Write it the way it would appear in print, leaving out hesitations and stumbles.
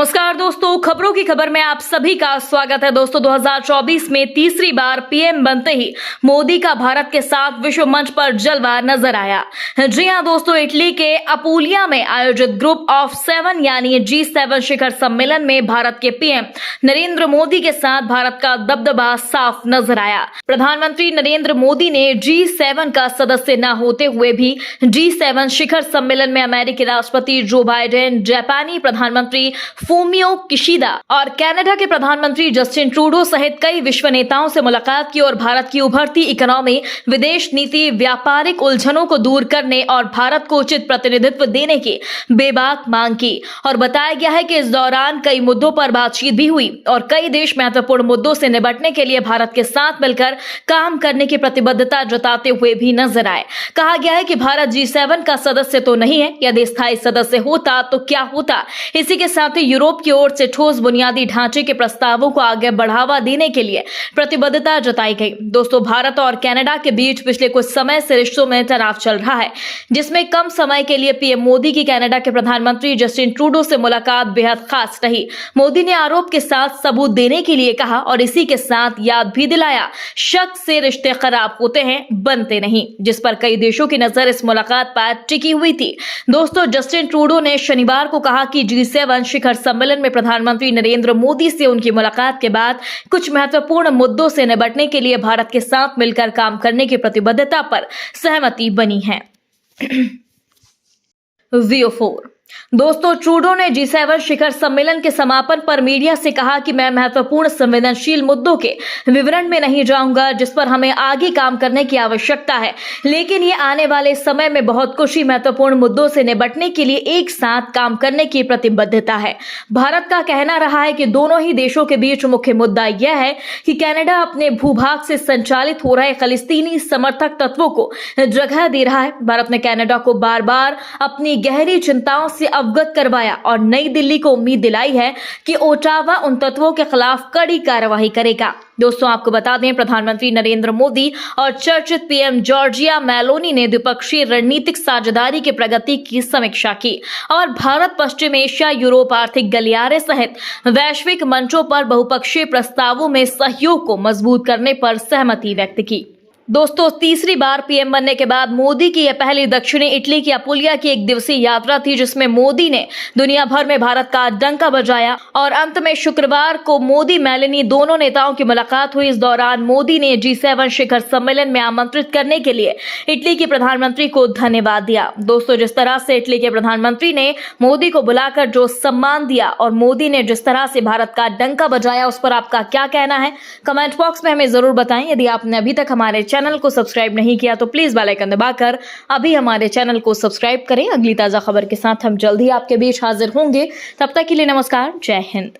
नमस्कार दोस्तों, खबरों की खबर में आप सभी का स्वागत है। दोस्तों 2024 में तीसरी बार पीएम बनते ही मोदी का भारत के साथ विश्व मंच पर जलवा नजर आया। जी हां दोस्तों, इटली के अपूलिया में आयोजित ग्रुप ऑफ 7 यानी G7 शिखर सम्मेलन में भारत के पीएम नरेंद्र मोदी के साथ भारत का दबदबा साफ नजर आया। प्रधानमंत्री नरेंद्र मोदी ने G7 का सदस्य न होते हुए भी G7 शिखर सम्मेलन में अमेरिकी राष्ट्रपति जो बाइडेन, जापानी प्रधानमंत्री फूमियो किशिदा और कनाडा के प्रधानमंत्री जस्टिन ट्रूडो सहित कई विश्व नेताओं से मुलाकात की और भारत की उभरती इकोनॉमी, विदेश नीति, व्यापारिक उलझनों को दूर करने और भारत को उचित प्रतिनिधित्व देने की बेबाक मांग की। और बताया गया है कि इस दौरान कई मुद्दों पर बातचीत भी हुई और कई देश महत्वपूर्ण मुद्दों से निपटने के लिए भारत के साथ मिलकर काम करने की प्रतिबद्धता जताते हुए भी नजर आए। कहा गया है कि भारत G7 का सदस्य तो नहीं है, यदि स्थायी सदस्य होता तो क्या होता। इसी के साथ ही यूरोप की ओर से ठोस बुनियादी ढांचे के प्रस्तावों को आगे बढ़ावा देने के लिए प्रतिबद्धता जताई गई। दोस्तों, भारत और कनाडा के बीच पिछले कुछ समय से रिश्तों में तनाव चल रहा है, जिसमें कम समय के लिए पीएम मोदी की कनाडा के प्रधानमंत्री जस्टिन ट्रूडो से मुलाकात बेहद खास रही। मोदी ने आरोप के साथ सबूत देने के लिए कहा और इसी के साथ याद भी दिलाया, शक से रिश्ते खराब होते हैं, बनते नहीं, जिस पर कई देशों की नजर इस मुलाकात पर टिकी हुई थी। दोस्तों, जस्टिन ट्रूडो ने शनिवार को कहा कि G7 शिखर सम्मेलन में प्रधानमंत्री नरेंद्र मोदी से उनकी मुलाकात के बाद कुछ महत्वपूर्ण मुद्दों से निपटने के लिए भारत के साथ मिलकर काम करने की प्रतिबद्धता पर सहमति बनी है। VO4 दोस्तों, ट्रूडो ने G7 शिखर सम्मेलन के समापन पर मीडिया से कहा कि मैं महत्वपूर्ण संवेदनशील मुद्दों के विवरण में नहीं जाऊंगा जिस पर हमें आगे काम करने की आवश्यकता है, लेकिन ये आने वाले समय में बहुत कुछ ही महत्वपूर्ण मुद्दों से निपटने के लिए एक साथ काम करने की प्रतिबद्धता है। भारत का कहना रहा है कि दोनों ही देशों के बीच मुख्य मुद्दा यह है कि कनाडा अपने भूभाग से संचालित हो रहे खलिस्तीनी समर्थक तत्वों को जगह दे रहा है। भारत ने कनाडा को बार बार अपनी गहरी चिंताओं से अवगत करवाया और नई दिल्ली को उम्मीद दिलाई है कि ओटावा उन तत्वों के खिलाफ कड़ी कार्रवाई करेगा। दोस्तों, आपको बता दें, प्रधानमंत्री नरेंद्र मोदी और चर्चित पीएम जॉर्जिया मेलोनी ने द्विपक्षीय रणनीतिक साझेदारी की प्रगति की समीक्षा की और भारत, पश्चिम एशिया, यूरोप आर्थिक गलियारे सहित वैश्विक मंचों पर बहुपक्षीय प्रस्तावों में सहयोग को मजबूत करने पर सहमति व्यक्त की। दोस्तों, तीसरी बार पीएम बनने के बाद मोदी की यह पहली दक्षिणी इटली की अपूलिया की एक दिवसीय यात्रा थी, जिसमें मोदी ने दुनिया भर में भारत का डंका बजाया और अंत में शुक्रवार को मोदी मेलोनी दोनों नेताओं की मुलाकात हुई। इस दौरान मोदी ने G7 शिखर सम्मेलन में आमंत्रित करने के लिए इटली के प्रधानमंत्री को धन्यवाद दिया। दोस्तों, जिस तरह से इटली के प्रधानमंत्री ने मोदी को बुलाकर जो सम्मान दिया और मोदी ने जिस तरह से भारत का डंका बजाया, उस पर आपका क्या कहना है, कमेंट बॉक्स में हमें जरूर बताएं। यदि आपने अभी तक हमारे चैनल को सब्सक्राइब नहीं किया तो प्लीज बेल आइकन दबाकर अभी हमारे चैनल को सब्सक्राइब करें। अगली ताजा खबर के साथ हम जल्द ही आपके बीच हाजिर होंगे। तब तक के लिए नमस्कार, जय हिंद।